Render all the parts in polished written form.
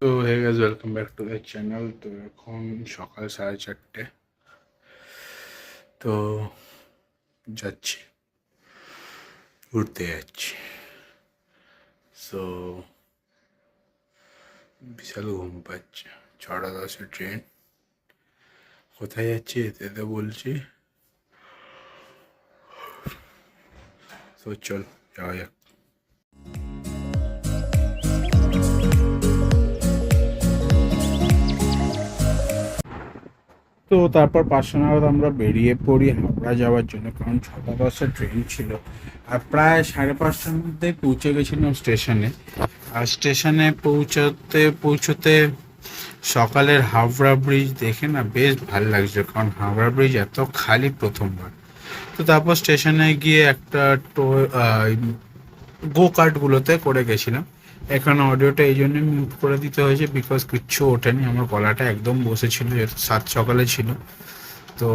তো hey guys, welcome back to the channel. তো এখন সকাল 4:30। তো যাচ্ছি, ঘুরতে যাচ্ছি। সো বিশাল ঘুম পাচ্ছে। 6:10 ট্রেন। কোথায় যাচ্ছি এতে তো বলছি। তো চল যাওয়া যাক। তো তারপর 5টা নাগাদ আমরা বেরিয়ে পড়ি হাওড়া যাওয়ার জন্য, কারণ 6:10 ট্রেন ছিল। আর প্রায় 5:30টার মধ্যে পৌঁছে গেছিলাম স্টেশনে। আর স্টেশনে পৌঁছতে সকালের হাওড়া ব্রিজ দেখে না বেশ ভালো লাগছে, কারণ হাওড়া ব্রিজ এত খালি প্রথমবার। তো তারপর স্টেশনে গিয়ে একটা গো কার্টগুলোতে করে গেছিলাম। এখানে অডিওটা এই জন্য মিউট করে দিতে হয়েছে, বিকজ কিচ্ছু ওঠেনি, আমার গলাটা একদম বসেছিল, যেহেতু সকালে ছিল। তো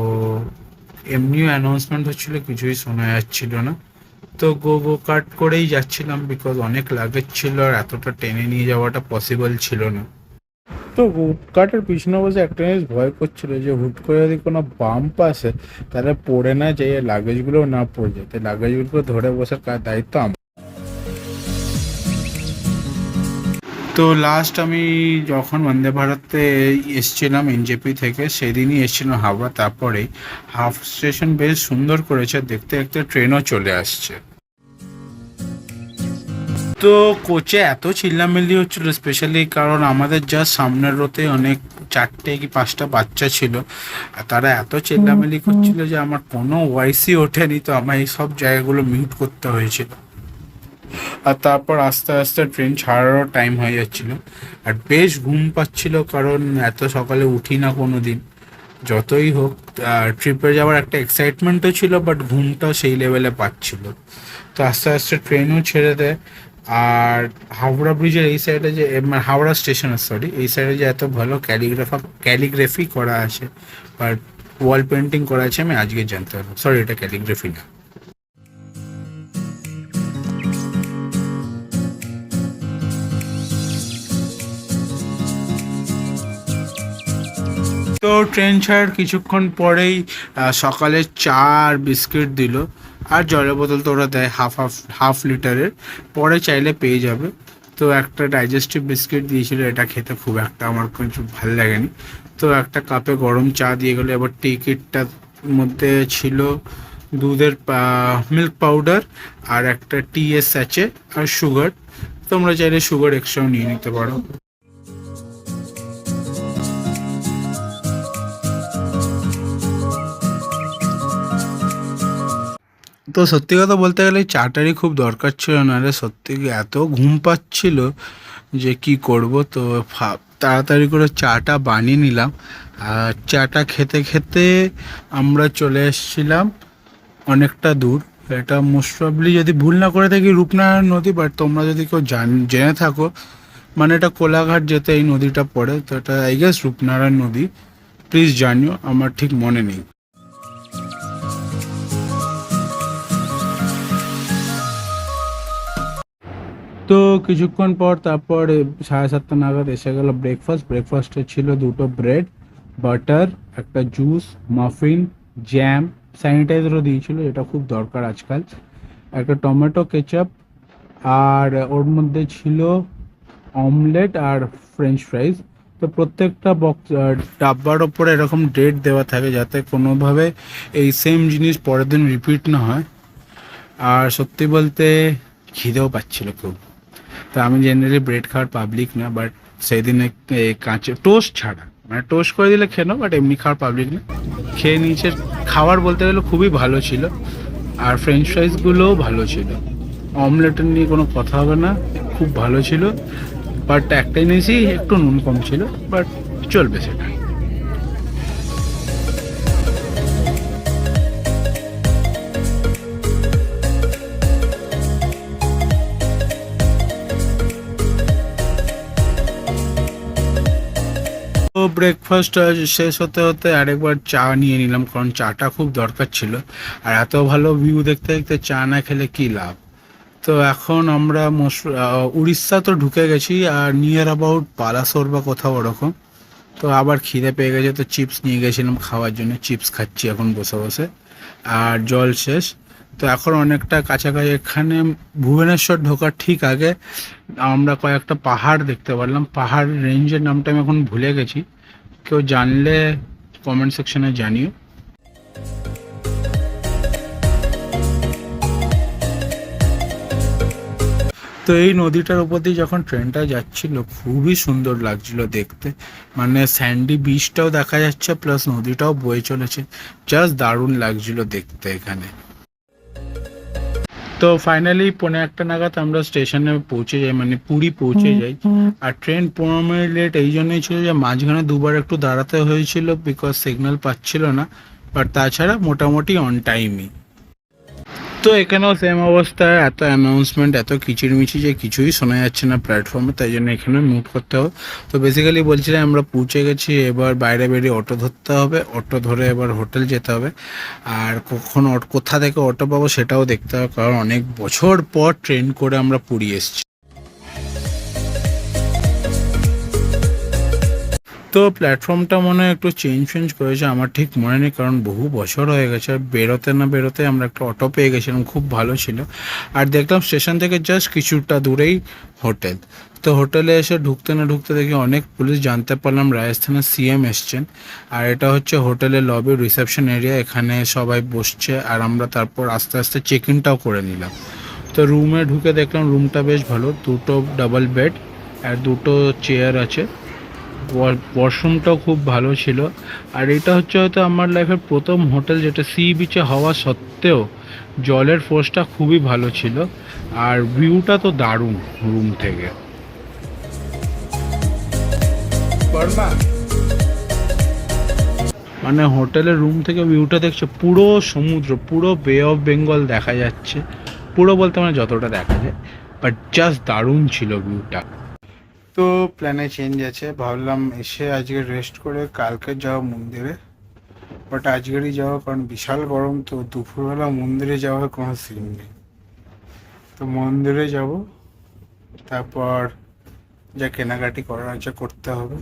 এমনিও অ্যানাউন্সমেন্ট হচ্ছিল, কিছুই শোনা যাচ্ছিল না। তো গো কার্ট করেই যাচ্ছিলাম, বিকজ অনেক লাগেজ ছিল আর এতটা টেনে নিয়ে যাওয়াটা পসিবল ছিল না। তো গো কার্টের পিছনে বসে একটা জিনিস ভয় করছিল, যে হুট করে যদি কোনো বাম্প আসে তাহলে পড়ে না যায়, লাগেজগুলোও না পড়ে যায়। তাই লাগেজগুলো ধরে বসার দায়িত্ব আমার। তো লাস্ট আমি যখন বন্দে ভারতে এসছিলাম এনজেপি থেকে, সেদিনই এসছিলাম হাওড়া। তারপরেই হাফ স্টেশন বেশ সুন্দর করেছে, দেখতে দেখতে ট্রেনও চলে আসছে। তো কোচে এত চিল্লামিল্লি হচ্ছিল, স্পেশালি কারণ আমাদের যা সামনের রোতে অনেক 4টে কি 5টা বাচ্চা ছিল, আর তারা এত চিল্লামিল্লি করছিল যে আমার কোনো ভয়েসই ওঠেনি। তো আমার এই সব জায়গাগুলো মিউট করতে হয়েছিল। আর তারপর আস্তে আস্তে ট্রেন ছাড়ারও টাইম হয়ে যাচ্ছিল, আর বেশ ঘুম পাচ্ছিল, কারণ এত সকালে উঠি না কোনো দিন। যতই হোক, ট্রিপে যাওয়ার একটা এক্সাইটমেন্টও ছিল, বাট ঘুমটাও সেই লেভেলে পাচ্ছিল। তো আস্তে আস্তে ট্রেনও ছেড়ে দেয়। আর হাওড়া ব্রিজের এই সাইডে যে মানে হাওড়া স্টেশনের এই সাইডে যে এত ভালো ক্যালিগ্রাফি করা আছে, বাট ওয়াল পেন্টিং করা আছে, আমি আজকে জানতে পারলাম। সরি, এটা ক্যালিগ্রাফি না। তো ট্রেন ছাড়ার কিছুক্ষণ পরেই সকালে চা আর বিস্কিট দিল, আর জলের বোতল তো ওরা দেয় হাফ হাফ হাফ লিটারের, পরে চাইলে পেয়ে যাবে। তো একটা ডাইজেস্টিভ বিস্কিট দিয়েছিল, এটা খেতে খুব একটা আমার কিছু ভালো লাগেনি। তো একটা কাপে গরম চা দিয়ে গেলো। এবার টিকিটটার মধ্যে ছিল দুধের মিল্ক পাউডার আর একটা টিএস আছে আর সুগার। তোমরা চাইলে সুগার এক্সট্রাও নিয়ে নিতে পারো। তো সত্যি কথা বলতে গেলে চাটারই খুব দরকার ছিল, নাহলে সত্যি এত ঘুম পাচ্ছিল যে কি করব। তো তাড়াতাড়ি করে চাটা বানিয়ে নিলাম। আর চাটা খেতে খেতে আমরা চলে এসেছিলাম অনেকটা দূর। এটা মোস্ট প্রবলি, যদি ভুল না করে থাকি, রূপনারায়ণ নদী। বাট তোমরা যদি কেউ জেনে থাকো, মানে এটা কোলাঘাট যেতে এই নদীটা পড়ে, তো এটা আই গেস রূপনারায়ণ নদী। প্লিজ জানিও, আমার ঠিক মনে নেই। তো কিছুক্ষণ পর তারপর 7:30 নাগাদ এসে গেল ব্রেকফাস্টে ছিল দুটো ব্রেড, বাটার, একটা জুস, মাফিন, জ্যাম, স্যানিটাইজারও দিয়েছিল, এটা খুব দরকার আজকাল, একটা টমেটো কেচাপ, আর ওর মধ্যে ছিল অমলেট আর ফ্রেঞ্চ ফ্রাইজ। তো প্রত্যেকটা বক্স ডাব্বার ওপরে এরকম ডেট দেওয়া থাকে, যাতে কোনোভাবে এই সেম জিনিস পরের দিন রিপিট না হয়। আর সত্যি বলতে খিদেও পাচ্ছিল খুব। তো আমি জেনারেলি ব্রেড খাওয়ার পাবলিক না, বাট সেদিন কাঁচে টোস্ট ছাড়া, মানে টোস্ট করে দিলে খেয়ে নাও, বাট এমনি খাওয়ার পাবলিক না। খেয়ে নিয়েছে। খাবার বলতে গেলে খুবই ভালো ছিল, আর ফ্রেঞ্চ ফ্রাইসগুলোও ভালো ছিল। অমলেটের নিয়ে কোনো কথা হবে না, খুব ভালো ছিল। বাট একটা জিনিসই একটু নুন কম ছিল, বাট চলবে সেটা। তো ব্রেকফাস্ট শেষ হতে হতে আরেকবার চা নিয়ে নিলাম, কারণ চাটা খুব দরকার ছিল। আর এত ভালো ভিউ দেখতে দেখতে চা না খেলে কী লাভ। তো এখন আমরা উড়িষ্যা তো ঢুকে গেছি, আর নিয়ার অ্যাবাউট বালাসোর বা কোথাও ওরকম। তো আবার খিদে পেয়ে গেছে, তো চিপস নিয়ে গেছিলাম খাওয়ার জন্য, চিপস খাচ্ছি এখন বসে বসে, আর জল শেষ। তো এখন অনেকটা কাছাকাছি, এখানে ভুবনেশ্বর ঢোকার ঠিক আগে আমরা কয়েকটা পাহাড় দেখতে পারলাম। পাহাড় রেঞ্জের নামটা আমি এখন ভুলে গেছি, কেউ জানলে কমেন্ট সেকশনে জানিও। তো এই নদীটার উপর দিয়ে যখন ট্রেনটা যাচ্ছিল খুবই সুন্দর লাগছিল দেখতে, মানে স্যান্ডি বিচটাও দেখা যাচ্ছে প্লাস নদীটাও বয়ে চলেছে, জাস্ট দারুণ লাগছিল দেখতে এখানে। তো ফাইনালি 1:30 নাগাদ আমরা স্টেশনে পৌঁছে যাই, মানে পুরী পৌঁছে যাই। আর ট্রেন 15 মিনিট লেট এই জন্যই ছিল যে মাঝখানে দুবার একটু দাঁড়াতে হয়েছিল বিকজ সিগন্যাল পাচ্ছিল না, বাট তাছাড়া মোটামুটি অন টাইমই। তো এখানেও সেম অবস্থা, এত অ্যানাউন্সমেন্ট, এত কিচিরমিচি যে কিছুই শোনা যাচ্ছে না প্ল্যাটফর্মে, তাই জন্য এখানে মুভ করতে হবে। তো বেসিক্যালি বলছিলাম আমরা পৌঁছে গেছি, এবার বাইরে বেরিয়ে অটো ধরতে হবে, অটো ধরে এবার হোটেল যেতে হবে। আর কখন কোথা থেকে অটো পাবো সেটাও দেখতে হবে, কারণ অনেক বছর পর ট্রেন করে আমরা পুরী এসেছি। তো প্ল্যাটফর্মটা মনে হয় একটু চেঞ্জ করেছে, আমার ঠিক মনে নেই কারণ বহু বছর হয়ে গেছে। আর বেরোতে না বেরোতে আমরা একটা অটো পেয়ে গেছিলাম, খুব ভালো ছিল। আর দেখলাম স্টেশন থেকে জাস্ট কিছুটা দূরেই হোটেল। তো হোটেলে এসে ঢুকতে না ঢুকতে দেখি অনেক পুলিশ, জানতে পারলাম রাজস্থানের সিএম এসছেন। আর এটা হচ্ছে হোটেলের লবি রিসেপশন এরিয়া, এখানে সবাই বসছে। আর আমরা তারপর আস্তে আস্তে চেক ইনটাও করে নিলাম। তো রুমে ঢুকে দেখলাম রুমটা বেশ ভালো, দুটো ডাবল বেড আর দুটো চেয়ার আছে। ওয়াশরুমটাও খুব ভালো ছিল। আর এটা হচ্ছে হয়তো আমার লাইফের প্রথম হোটেল যেটা সি বিচে হওয়া সত্ত্বেও জলের ফোর্সটা খুবই ভালো ছিল, আর ভিউটা তো দারুণ রুম থেকে। মানে হোটেলের রুম থেকে ভিউটা দেখছে পুরো সমুদ্র, পুরো বে অফ বেঙ্গল দেখা যাচ্ছে, পুরো বলতে মানে যতটা দেখা যায়, বাট জাস্ট দারুণ ছিল ভিউটা। তো প্ল্যানে চেঞ্জ আছে, ভাবলাম এসে আজকে রেস্ট করে কালকে যাওয়া মন্দিরে, বাট আজকেরই যাওয়া, কারণ বিশাল গরম, তো দুপুরবেলা মন্দিরে যাওয়ার কোনো সিন নেই। তো মন্দিরে যাব, তারপর যা কেনাকাটি করার আছে করতে হবে।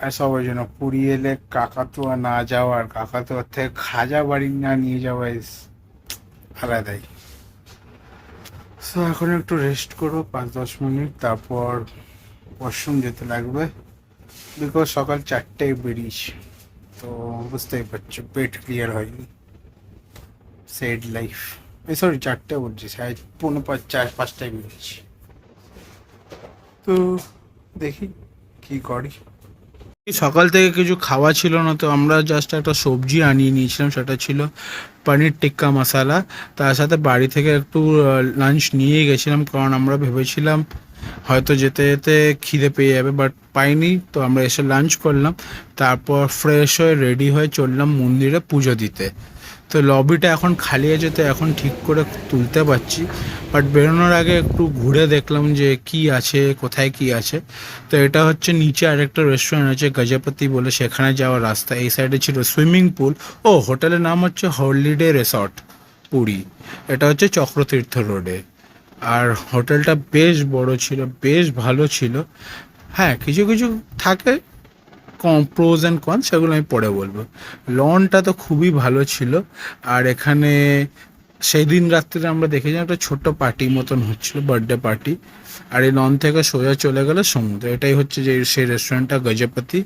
আর সবার জন্য পুরী এলে কাকাতুয়া না যাওয়ার, কাকাতুয়ার থেকে খাজা বাড়ি না নিয়ে যাওয়া ইস আলাদাই। সো এখন একটু রেস্ট করবো 5-10 মিনিট, তারপর ওয়াশরুম যেতে লাগবে বিকজ সকাল 4টায় বেরিয়েছি। তো বুঝতেই পারছো পেট ক্লিয়ার হয়নি, সেড লাইফ। সরি 4টে বলছি, 4:45-5টায় বেরিয়েছি। তো দেখি কি করি। সকাল থেকে কিছু খাওয়া ছিল না, তো আমরা জাস্ট একটা সবজি আনিয়ে নিয়েছিলাম, সেটা ছিল পনির টিক্কা মশালা। তার সাথে বাড়ি থেকে একটু লাঞ্চ নিয়ে গেছিলাম, কারণ আমরা ভেবেছিলাম হয়তো যেতে যেতে খিদে পেয়ে যাবে, বাট পাইনি। তো আমরা এসে লাঞ্চ করলাম, তারপর ফ্রেশ হয়ে রেডি হয়ে চললাম মন্দিরে পুজো দিতে। তো লবিটা এখন খালি আছে, তো এখন ঠিক করে তুলতে পারছি, বাট বেরোনোর আগে একটু ঘুরে দেখলাম যে কি আছে, কোথায় কি আছে। তো এটা হচ্ছে নিচে আরেকটা রেস্টুরেন্ট আছে গজপতি বলে, সেখানে যাওয়ার রাস্তা। এই সাইডে ছিল সুইমিং পুল। ও হোটেলের নাম হচ্ছে হলিডে রিসর্ট পুরী, এটা হচ্ছে চক্রতীর্থ রোডে। আর হোটেলটা বেশ বড় ছিল, বেশ ভালো ছিল। হ্যাঁ, কিছু কিছু থাকে প্রোজ অ্যান্ড কন, সেগুলো আমি পরে বলবো। লনটা তো খুবই ভালো ছিল। আর এখানে সেই দিন রাত্রিরে আমরা দেখেছিলাম একটা ছোট্ট পার্টি মতন হচ্ছিল, বার্থডে পার্টি। আর এই লন থেকে সোজা চলে গেলে সমুদ্র। এটাই হচ্ছে যে সেই রেস্টুরেন্টটা গজপতি,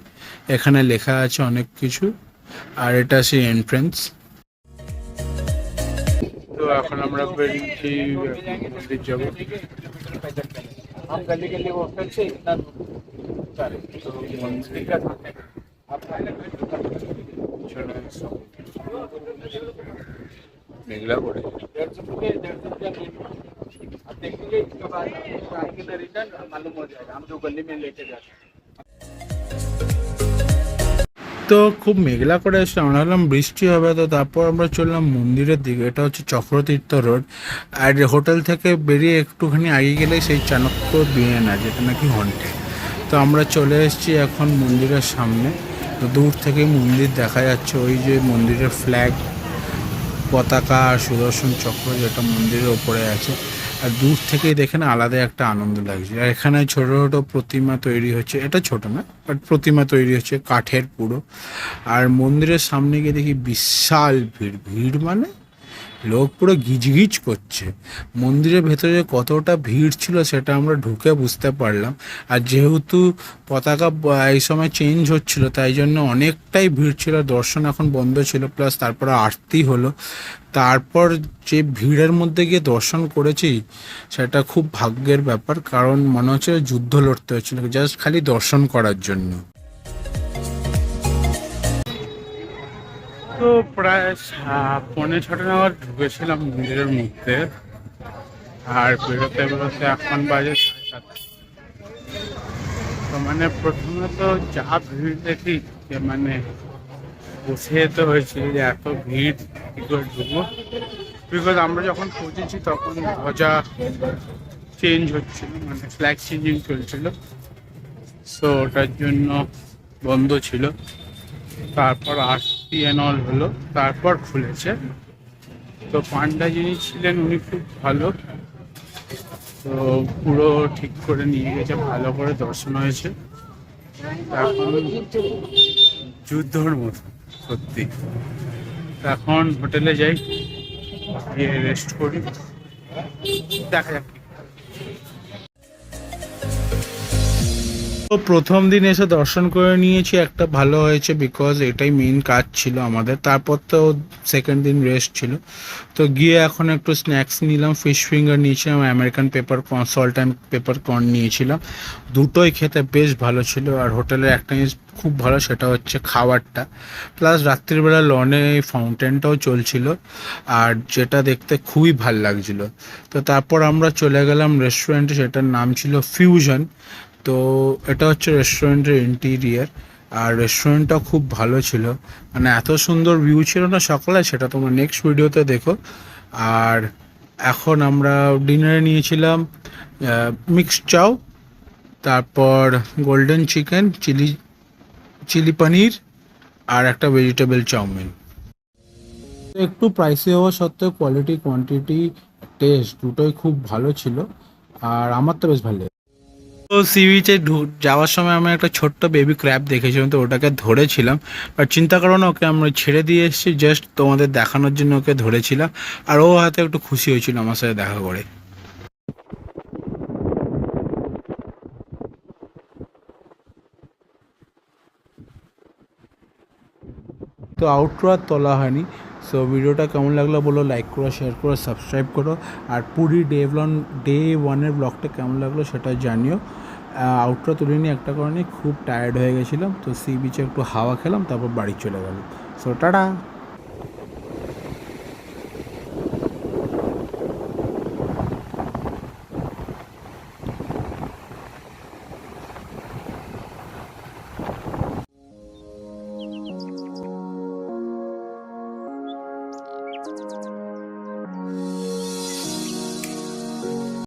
এখানে লেখা আছে অনেক কিছু। আর এটা সেই এন্ট্রেন্স। তো এখন আমরা বেরিয়েছি, মন্দির যাবো। हम गली गली होटल से इतना चले तो मंदिर का मेघला पड़े अब देखेंगे, इसके बाद आगे ना रिटर्न मालूम हो जाएगा हम जो गली में लेके जाते हैं। তো খুব মেঘলা করে এসে আমরা ভাবলাম বৃষ্টি হবে, তো তারপর আমরা চললাম মন্দিরের দিকে। এটা হচ্ছে চক্রতীর্থ রোড। আর হোটেল থেকে বেরিয়ে একটুখানি আগে গেলে সেই চাণক্য বিরিয়ানা, যেটা নাকি হন্টে। তো আমরা চলে এসেছি এখন মন্দিরের সামনে। তো দূর থেকে মন্দির দেখা যাচ্ছে, ওই যে মন্দিরের ফ্ল্যাগ, পতাকা আর সুদর্শন চক্র যেটা মন্দিরের ওপরে আছে। আর দূর থেকেই দেখেন আলাদা একটা আনন্দ লাগছে। আর এখানে ছোট ছোট প্রতিমা তৈরি হচ্ছে, এটা ছোট না বাট প্রতিমা তৈরি হচ্ছে কাঠের পুরো। আর মন্দিরের সামনে গিয়ে দেখি বিশাল ভিড়, ভিড় মানে লোক পুরো গিজগিজ করছে। মন্দিরের ভেতরে যে কতটা ভিড় ছিল সেটা আমরা ঢুকে বুঝতে পারলাম। আর যেহেতু পতাকা এই সময় চেঞ্জ হচ্ছিল তাই জন্য অনেকটাই ভিড় ছিল, দর্শন এখন বন্ধ ছিল, প্লাস তারপরে আরতি হলো। তারপর যে ভিড়ের মধ্যে গিয়ে দর্শন করেছি সেটা খুব ভাগ্যের ব্যাপার, কারণ মনে হচ্ছে যুদ্ধ লড়তে হচ্ছিল জাস্ট খালি দর্শন করার জন্য। তো প্রায় 5:45 নাগাদ ঢুকেছিলাম মন্দিরের মধ্যে, আর বেরোতে বেরোতে এখন বাজে 7:30। তো মানে প্রথমে তো যা ভিড় দেখি যে মানে বসে যেতে হয়েছিল যে এত ভিড় কী করে ঢুকবো। বিকজ আমরা যখন পৌঁছেছি তখন ধ্বজা চেঞ্জ হচ্ছিল, মানে ফ্ল্যাগ চেঞ্জিং চলছিল, সো ওটার জন্য বন্ধ ছিল। তারপর আরতি অ্যান্ড অল হলো, তারপর খুলেছে। তো পান্ডা যিনি ছিলেন উনি খুব ভালো, তো পুরো ঠিক করে নিয়ে গেছে, ভালো করে দর্শন হয়েছে। এখন যুদ্ধর মতো সত্যি। এখন হোটেলে যাই, গিয়ে রেস্ট করি, দেখা যাক। তো প্রথম দিন এসে দর্শন করে নিয়েছি, একটা ভালো হয়েছে বিকজ এটাই মেইন কাজ ছিল আমাদের। তারপর তো সেকেন্ড দিন রেস্ট ছিল, তো গিয়ে এখন একটু স্ন্যাক্স নিলাম, ফিশ ফিঙ্গার নিয়েছিলাম, American paper corn, salt and paper corn নিয়েছিলাম। দুটোই খেতে বেশ ভালো ছিল। আর হোটেলের একটা জিনিস খুব ভালো, সেটা হচ্ছে খাবারটা, প্লাস রাত্রিবেলা লনে এই ফাউন্টেনটাও চলছিল, আর যেটা দেখতে খুবই ভাল লাগছিল। তো তারপর আমরা চলে গেলাম রেস্টুরেন্টে, সেটার নাম ছিল ফিউশন। তো এটা হচ্ছে রেস্টুরেন্টের ইন্টিরিয়ার, আর রেস্টুরেন্টটা খুব ভালো ছিল, মানে এত সুন্দর ভিউ ছিল না সকালে, সেটা তোমরা নেক্সট ভিডিওতে দেখো। আর এখন আমরা ডিনারে নিয়েছিলাম মিক্সড চাউ, তারপর গোল্ডেন চিকেন, চিলি পনির, আর একটা ভেজিটেবল চাউমিন। একটু প্রাইসি হওয়া সত্ত্বেও কোয়ালিটি, কোয়ান্টিটি, টেস্ট দুটোই খুব ভালো ছিল, আর আমার তো বেশ ভালো লেগেছে। তো সি বিচে যাওয়ার সময় আমি একটা ছোট্ট বেবি ক্র্যাব দেখেছিলাম, তো ওটাকে ধরেছিলাম। বাট চিন্তা করো না, ওকে আমরা ছেড়ে দিয়ে এসেছি, জাস্ট তোমাদের দেখানোর জন্য ওকে ধরেছিলাম। আর ও হয়তো একটু খুশি হয়েছিল আমার সাথে দেখা করে। তো আউটরো আর তোলা হয়নি। সো ভিডিওটা কেমন লাগলো বলো, লাইক করো, শেয়ার করো, সাবস্ক্রাইব করো। আর পুরী ডে ওয়ানের ব্লগটা কেমন লাগলো সেটা জানিও। আউটরো তুলিনি একটা কারণে, খুব টায়ার্ড হয়ে গেছিলাম, তো সি বিচে একটু হাওয়া খেলাম, তারপর বাড়ি চলে গেলাম। So tata.